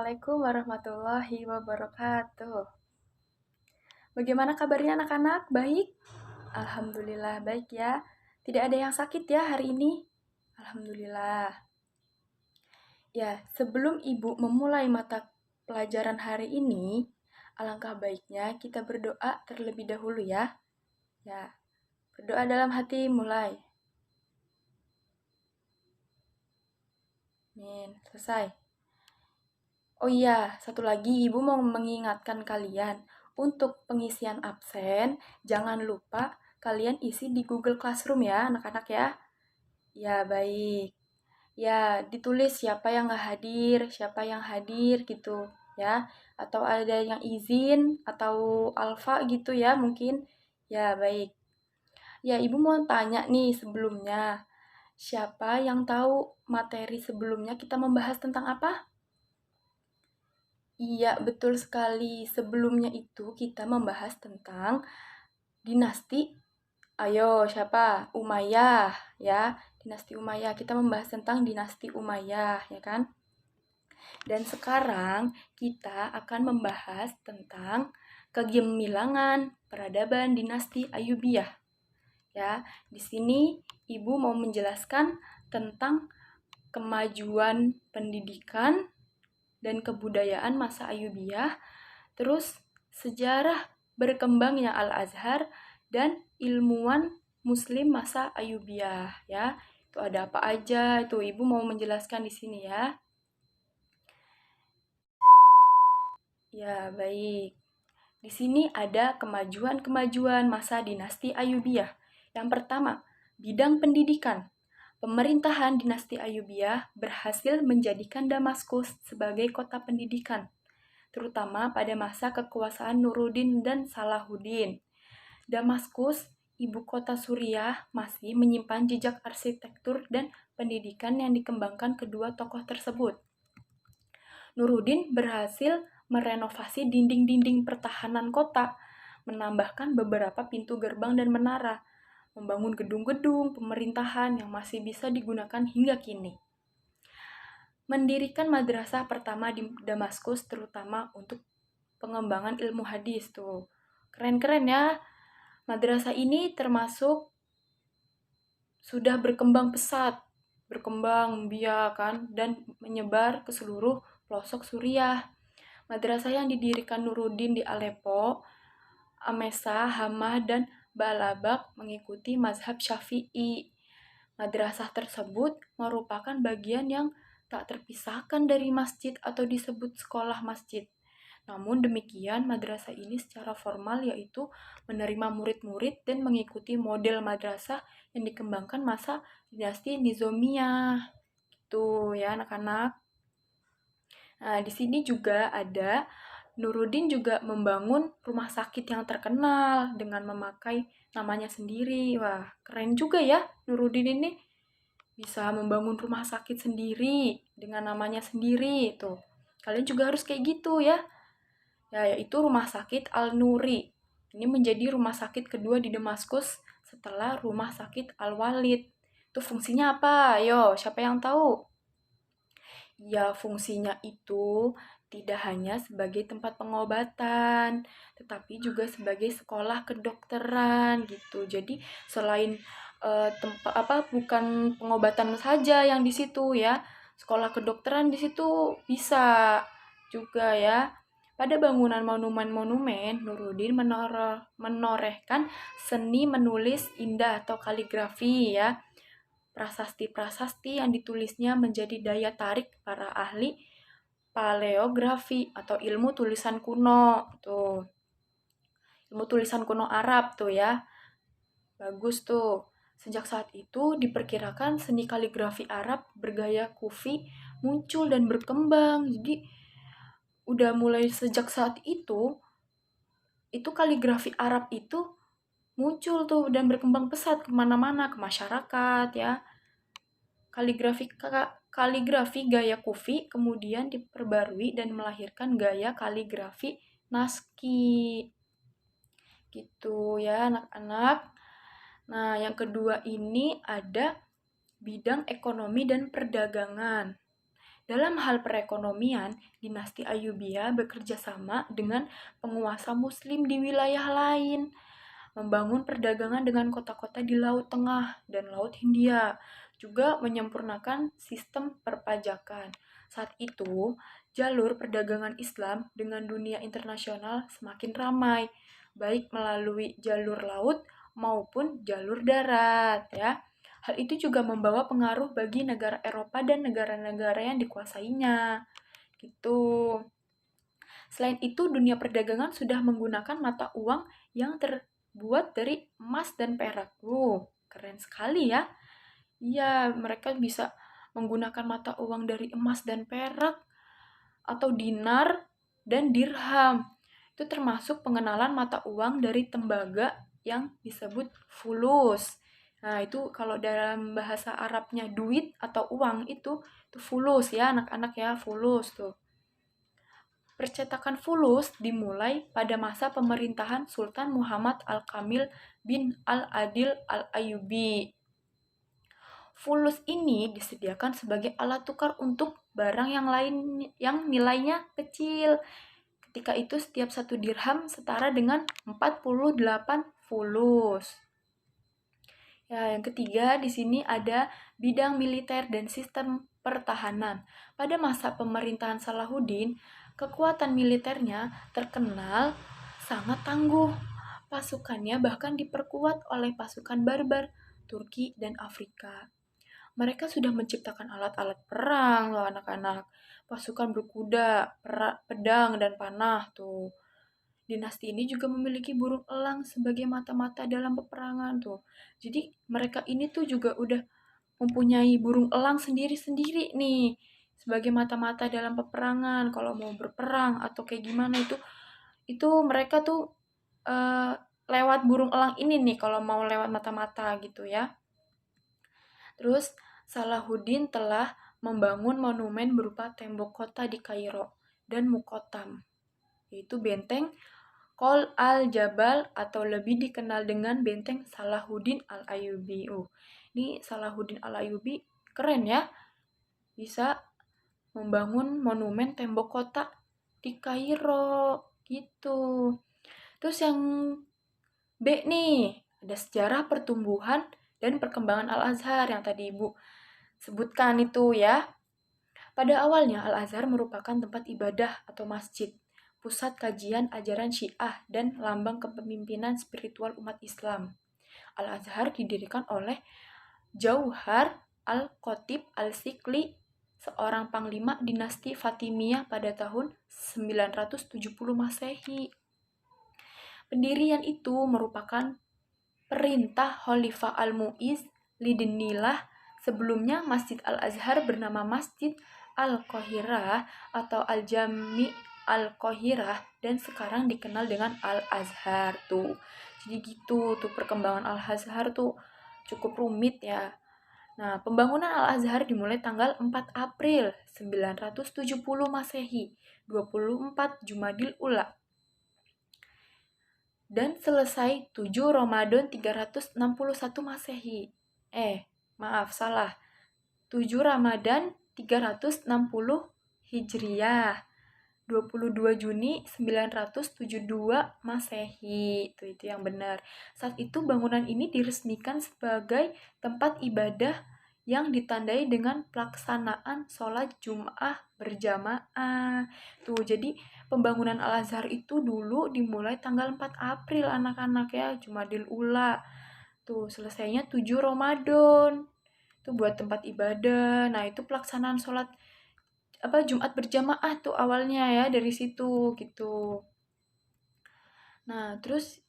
Assalamualaikum warahmatullahi wabarakatuh. Bagaimana kabarnya anak-anak? Baik? Alhamdulillah baik ya. Tidak ada yang sakit ya hari ini? Alhamdulillah. Ya, sebelum Ibu memulai mata pelajaran hari ini, alangkah baiknya kita berdoa terlebih dahulu ya. Ya, berdoa dalam hati mulai. Amin. Selesai. Oh iya, satu lagi Ibu mau mengingatkan kalian, untuk pengisian absen, jangan lupa kalian isi di Google Classroom ya, anak-anak ya. Ya, baik. Ya, ditulis siapa yang hadir gitu ya. Atau ada yang izin, atau alfa gitu ya mungkin. Ya, baik. Ya, Ibu mau tanya nih sebelumnya, siapa yang tahu materi sebelumnya kita membahas tentang apa? Iya, betul sekali. Sebelumnya itu kita membahas tentang dinasti. Ayo, siapa? Umayyah, ya. Dinasti Umayyah. Kita membahas tentang dinasti Umayyah, ya kan? Dan sekarang kita akan membahas tentang kegemilangan peradaban dinasti Ayyubiyah. Ya, di sini Ibu mau menjelaskan tentang kemajuan pendidikan dan kebudayaan masa Ayyubiyah, terus sejarah berkembangnya Al-Azhar dan ilmuwan Muslim masa Ayyubiyah ya. Itu ada apa aja? Itu Ibu mau menjelaskan di sini ya. Ya, baik. Di sini ada kemajuan-kemajuan masa dinasti Ayyubiyah. Yang pertama, bidang pendidikan. Pemerintahan dinasti Ayyubiyah berhasil menjadikan Damaskus sebagai kota pendidikan, terutama pada masa kekuasaan Nuruddin dan Salahuddin. Damaskus, ibu kota Suriah, masih menyimpan jejak arsitektur dan pendidikan yang dikembangkan kedua tokoh tersebut. Nuruddin berhasil merenovasi dinding-dinding pertahanan kota, menambahkan beberapa pintu gerbang dan menara, membangun gedung-gedung pemerintahan yang masih bisa digunakan hingga kini. Mendirikan madrasah pertama di Damaskus terutama untuk pengembangan ilmu hadis tuh. Keren-keren ya. Madrasah ini termasuk sudah berkembang pesat, berkembang biak kan dan menyebar ke seluruh pelosok Suriah. Madrasah yang didirikan Nuruddin di Aleppo, Amesa, Hama, dan Baalabak mengikuti mazhab Syafi'i. Madrasah tersebut merupakan bagian yang tak terpisahkan dari masjid atau disebut sekolah masjid. Namun demikian, madrasah ini secara formal yaitu menerima murid-murid dan mengikuti model madrasah yang dikembangkan masa dinasti Nizamiyah. Gitu ya anak-anak. Nah, di sini juga ada Nuruddin juga membangun rumah sakit yang terkenal dengan memakai namanya sendiri. Wah, keren juga ya Nuruddin ini bisa membangun rumah sakit sendiri dengan namanya sendiri tuh. Kalian juga harus kayak gitu ya. Ya, yaitu Rumah Sakit Al-Nuri. Ini menjadi rumah sakit kedua di Damaskus setelah Rumah Sakit Al-Walid. Itu fungsinya apa? Ayo, siapa yang tahu? Ya, fungsinya itu tidak hanya sebagai tempat pengobatan, tetapi juga sebagai sekolah kedokteran gitu. Jadi selain bukan pengobatan saja yang di situ ya, sekolah kedokteran di situ bisa juga ya. Pada bangunan monumen-monumen, Nuruddin menorehkan seni menulis indah atau kaligrafi ya. Prasasti-prasasti yang ditulisnya menjadi daya tarik para ahli paleografi atau ilmu tulisan kuno. Tuh. Ilmu tulisan kuno Arab tuh ya. Bagus tuh. Sejak saat itu diperkirakan seni kaligrafi Arab bergaya Kufi muncul dan berkembang. Jadi udah mulai sejak saat itu kaligrafi Arab itu muncul tuh dan berkembang pesat kemana-mana, ke masyarakat ya. Kaligrafi gaya Kufi kemudian diperbarui dan melahirkan gaya kaligrafi Naskhi. Gitu ya anak-anak. Nah, yang kedua ini ada bidang ekonomi dan perdagangan. Dalam hal perekonomian, dinasti Ayyubiyah bekerja sama dengan penguasa Muslim di wilayah lain, membangun perdagangan dengan kota-kota di Laut Tengah dan Laut Hindia, juga menyempurnakan sistem perpajakan. Saat itu, jalur perdagangan Islam dengan dunia internasional semakin ramai, baik melalui jalur laut maupun jalur darat, ya. Hal itu juga membawa pengaruh bagi negara Eropa dan negara-negara yang dikuasainya. Gitu. Selain itu, dunia perdagangan sudah menggunakan mata uang yang terbuat dari emas dan perak. Keren sekali ya. Iya, mereka bisa menggunakan mata uang dari emas dan perak atau dinar dan dirham. Itu termasuk pengenalan mata uang dari tembaga yang disebut fulus. Nah, itu kalau dalam bahasa Arabnya duit atau uang itu fulus ya anak-anak ya, fulus tuh. Percetakan fulus dimulai pada masa pemerintahan Sultan Muhammad Al-Kamil bin Al-Adil Al-Ayyubi. Fulus ini disediakan sebagai alat tukar untuk barang yang lain yang nilainya kecil. Ketika itu setiap satu dirham setara dengan 48 fulus. Ya, yang ketiga di sini ada bidang militer dan sistem pertahanan. Pada masa pemerintahan Salahuddin, kekuatan militernya terkenal sangat tangguh. Pasukannya bahkan diperkuat oleh pasukan barbar Turki dan Afrika. Mereka sudah menciptakan alat-alat perang loh anak-anak. Pasukan berkuda, pedang, dan panah tuh. Dinasti ini juga memiliki burung elang sebagai mata-mata dalam peperangan tuh. Jadi mereka ini tuh juga udah mempunyai burung elang sendiri-sendiri nih sebagai mata-mata dalam peperangan. Kalau mau berperang atau kayak gimana itu mereka tuh uh, lewat burung elang ini nih kalau mau lewat mata-mata gitu ya. Terus Salahuddin telah membangun monumen berupa tembok kota di Kairo dan Mukotam, yaitu benteng Qol al-Jabal atau lebih dikenal dengan benteng Salahuddin al-Ayyubi. Ini Salahuddin al-Ayyubi keren ya, bisa membangun monumen tembok kota di Kairo gitu. Terus yang B nih, ada sejarah pertumbuhan dan perkembangan Al-Azhar yang tadi Ibu sebutkan itu ya. Pada awalnya Al-Azhar merupakan tempat ibadah atau masjid, pusat kajian ajaran Syiah dan lambang kepemimpinan spiritual umat Islam. Al-Azhar didirikan oleh Jauhar Al-Khatib Al-Sikli, seorang panglima dinasti Fatimiyah pada tahun 970 Masehi. Pendirian itu merupakan perintah Khalifah Al-Mu'izz Lidinillah. Sebelumnya Masjid Al-Azhar bernama Masjid Al-Qahirah atau Al-Jami Al-Qahirah dan sekarang dikenal dengan Al-Azhar tuh. Jadi gitu tuh perkembangan Al-Azhar tuh cukup rumit ya. Nah, pembangunan Al-Azhar dimulai tanggal 4 April 970 Masehi, 24 Jumadil Ula, dan selesai 7 Ramadan 361 Masehi. Maaf, salah. 7 Ramadan 360 Hijriah. 22 Juni 972 Masehi. Itu yang benar. Saat itu bangunan ini diresmikan sebagai tempat ibadah yang ditandai dengan pelaksanaan sholat Jum'ah berjamaah. Tuh, jadi pembangunan Al-Azhar itu dulu dimulai tanggal 4 April anak-anak ya, Jumadil Ula. Tuh, selesainya 7 Ramadan. Itu buat tempat ibadah. Nah, itu pelaksanaan sholat Jumat berjamaah tuh awalnya ya dari situ gitu. Nah, terus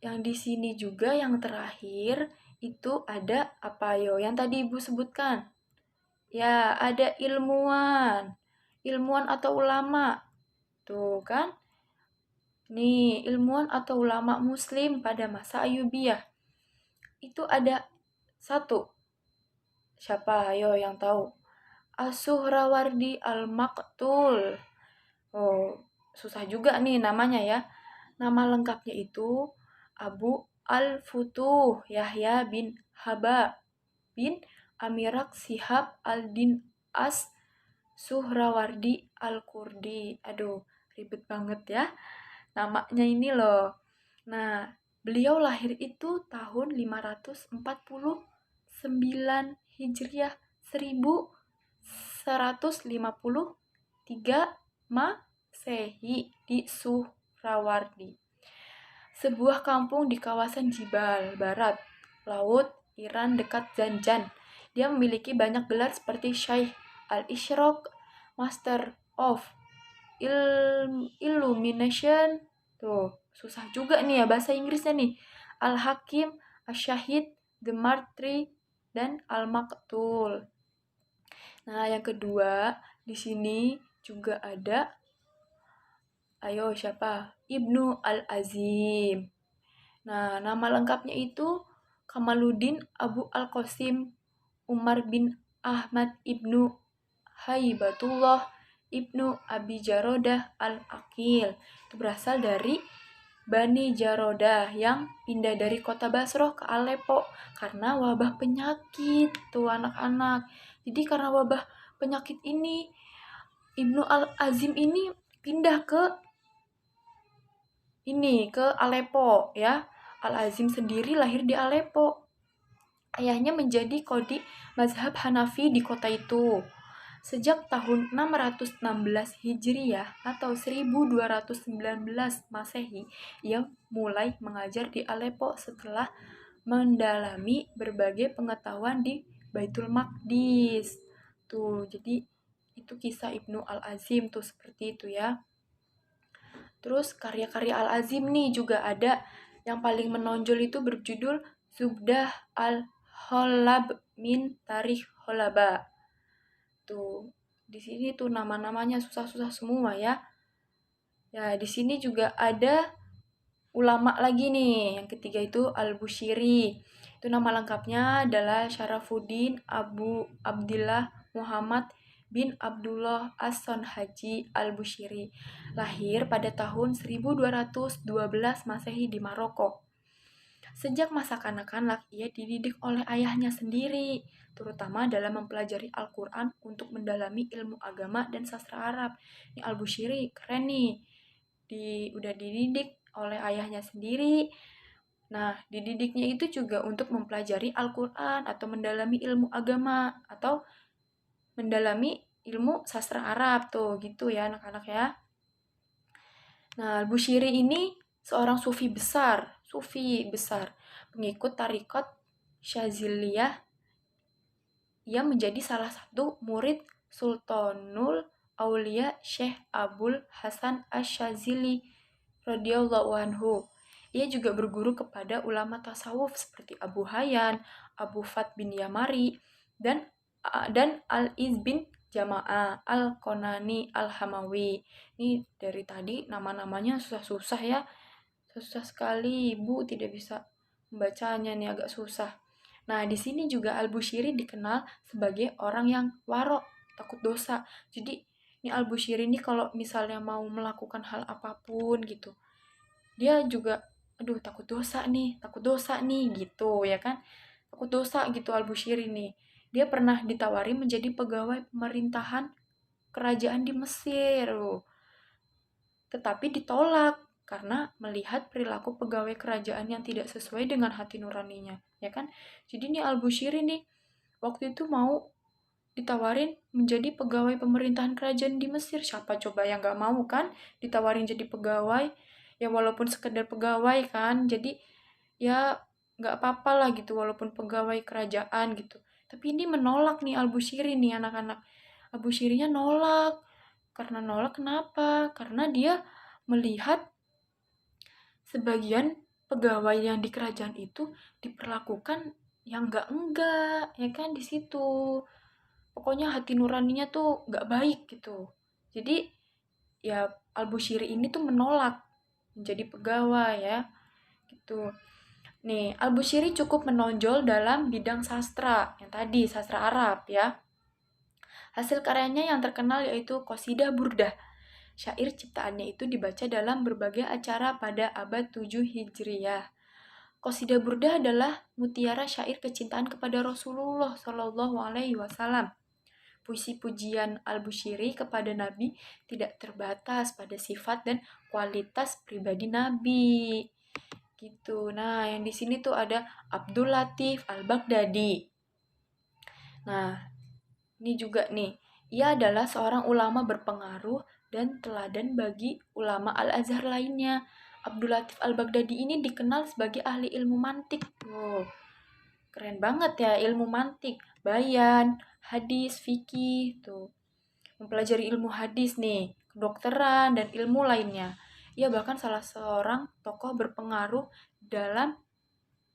yang di sini juga yang terakhir itu ada apa yo? Yang tadi Ibu sebutkan. Ya, ada ilmuwan. Ilmuwan atau ulama. Tuh kan? Nih, ilmuwan atau ulama muslim pada masa Ayyubiyah. Itu ada satu. Siapa? Ayo yang tahu. As-Suhrawardi Al-Maktul. Oh, susah juga nih namanya ya. Nama lengkapnya itu Abu Al-Futuh Yahya bin Haba bin Amirak Sihab Al-Din As Suhrawardi Al-Kurdi. Aduh, ribet banget ya namanya ini loh. Nah, beliau lahir itu tahun 549 Hijriah, 1153 Masehi di Suhrawardi, sebuah kampung di kawasan Jibal Barat, Laut Iran dekat Zanjan. Dia memiliki banyak gelar seperti Syekh Al-Isyraq, Master of Illumination. Tuh, susah juga nih ya bahasa Inggrisnya nih. Al-Hakim, Asyahid, The Martyr, dan Al-Maktul. Nah, yang kedua, di sini juga ada, ayo siapa? Ibnu Al-Azim. Nah, nama lengkapnya itu Kamaluddin Abu Al-Qasim Umar bin Ahmad Ibnu Haibatullah Ibnu Abi Jarodah Al-Aqil. Itu berasal dari Bani Jarodah yang pindah dari kota Basroh ke Aleppo karena wabah penyakit tuh anak-anak. Jadi karena wabah penyakit ini, Ibnu Al-Azim ini pindah ke Aleppo ya. Al-Azim sendiri lahir di Aleppo. Ayahnya menjadi qadhi mazhab Hanafi di kota itu. Sejak tahun 616 Hijriah atau 1219 Masehi, ia mulai mengajar di Aleppo setelah mendalami berbagai pengetahuan di Baitul Maqdis. Tuh, jadi itu kisah Ibnu Al-Azim tuh seperti itu ya. Terus karya-karya Al-Azim nih juga ada yang paling menonjol itu berjudul Zubdah Al-Holab min Tarikh Holaba. Tuh, di sini tuh nama-namanya susah-susah semua ya. Ya, di sini juga ada ulama lagi nih. Yang ketiga itu Al-Bushiri. Itu nama lengkapnya adalah Syarafuddin Abu Abdillah Muhammad bin Abdullah As-Sonhaji Al-Bushiri. Lahir pada tahun 1212 Masehi di Maroko. Sejak masa kanak-kanak, ia dididik oleh ayahnya sendiri, terutama dalam mempelajari Al-Quran untuk mendalami ilmu agama dan sastra Arab. Ini Al-Bushiri, keren nih. Udah dididik oleh ayahnya sendiri. Nah, dididiknya itu juga untuk mempelajari Al-Quran atau mendalami ilmu agama atau mendalami ilmu sastra Arab tuh, gitu ya anak-anak ya. Nah, Al-Bushiri ini seorang sufi besar, pengikut tarekat Syaziliyah. Ia menjadi salah satu murid Sultanul Aulia Syekh Abul Hasan Asy-Syazili radhiyallahu anhu. Ia juga berguru kepada ulama tasawuf seperti Abu Hayyan, Abu Fat bin Yamari, dan Al-Iz bin Jama'ah, Al-Qanani, Al-Hamawi. Ini dari tadi nama-namanya susah-susah ya. Susah sekali, Ibu tidak bisa membacanya nih, agak susah. Nah, di sini juga Al-Bushiri dikenal sebagai orang yang warok, takut dosa. Jadi, ini Al-Bushiri ini kalau misalnya mau melakukan hal apapun gitu, dia juga takut dosa nih gitu ya kan. Takut dosa gitu Al-Bushiri nih. Dia pernah ditawari menjadi pegawai pemerintahan kerajaan di Mesir. Tetapi ditolak karena melihat perilaku pegawai kerajaan yang tidak sesuai dengan hati nuraninya, ya kan? Jadi nih Al-Bushiri nih waktu itu mau ditawarin menjadi pegawai pemerintahan kerajaan di Mesir. Siapa coba yang gak mau kan ditawarin jadi pegawai? Ya walaupun sekedar pegawai kan, jadi ya gak apa-apa lah gitu walaupun pegawai kerajaan gitu. Tapi ini menolak nih Al-Bushiri nih anak-anak. Al-Bushirinya nolak. Karena nolak kenapa? Karena dia melihat sebagian pegawai yang di kerajaan itu diperlakukan yang enggak, ya kan di situ. Pokoknya hati nuraninya tuh nggak baik gitu. Jadi ya Al-Bushiri ini tuh menolak menjadi pegawai ya, gitu. Nih, Al-Bushiri cukup menonjol dalam bidang sastra, yang tadi sastra Arab ya. Hasil karyanya yang terkenal yaitu Qasidah Burdah. Syair ciptaannya itu dibaca dalam berbagai acara pada abad 7 Hijriah. Qasidah Burdah adalah mutiara syair kecintaan kepada Rasulullah Shallallahu Alaihi Wasallam. Puisi pujian Al-Busiri kepada Nabi tidak terbatas pada sifat dan kualitas pribadi Nabi. Gitu. Nah, yang di sini tuh ada Abdul Latif Al-Baghdadi. Nah, ini juga nih, ia adalah seorang ulama berpengaruh dan teladan bagi ulama Al-Azhar lainnya. Abdul Latif Al-Baghdadi ini dikenal sebagai ahli ilmu mantik. Tuh, keren banget ya ilmu mantik, bayan, hadis, fikih, tuh. Mempelajari ilmu hadis nih, kedokteran, dan ilmu lainnya. Ia bahkan salah seorang tokoh berpengaruh dalam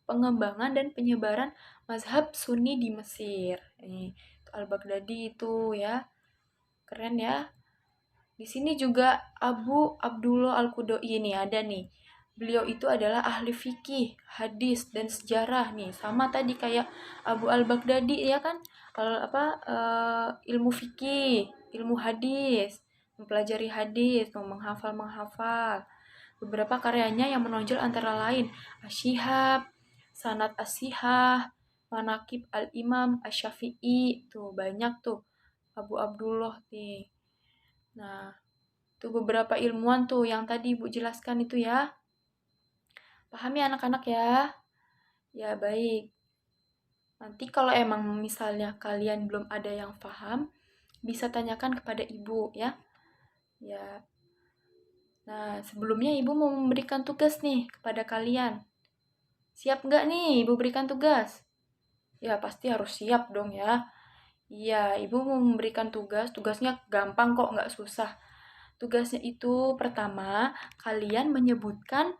pengembangan dan penyebaran mazhab Sunni di Mesir. Nih, Al-Baghdadi itu ya, keren ya. Di sini juga Abu Abdullah Al-Qudai ini ada nih. Beliau itu adalah ahli fikih, hadis, dan sejarah nih. Sama tadi kayak Abu Al-Baghdadi ya kan? Ilmu fikih, ilmu hadis, mempelajari hadis, menghafal. Beberapa karyanya yang menonjol antara lain Asyihab, Sanad As-Sihah, Manaqib Al-Imam Asy-Syafi'i. Tuh banyak tuh Abu Abdullah nih. Nah, tuh beberapa ilmuwan tuh yang tadi Ibu jelaskan itu ya. Paham ya anak-anak ya? Ya, baik. Nanti kalau emang misalnya kalian belum ada yang paham, bisa tanyakan kepada Ibu ya. Ya. Nah, sebelumnya Ibu mau memberikan tugas nih kepada kalian. Siap nggak nih Ibu berikan tugas? Ya, pasti harus siap dong ya. Iya, Ibu mau memberikan tugasnya gampang kok, nggak susah. Tugasnya itu pertama, kalian menyebutkan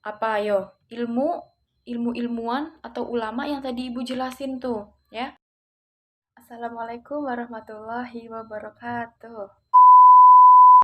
apa ayo? Ilmuwan atau ulama yang tadi Ibu jelasin tuh, ya. Assalamualaikum warahmatullahi wabarakatuh.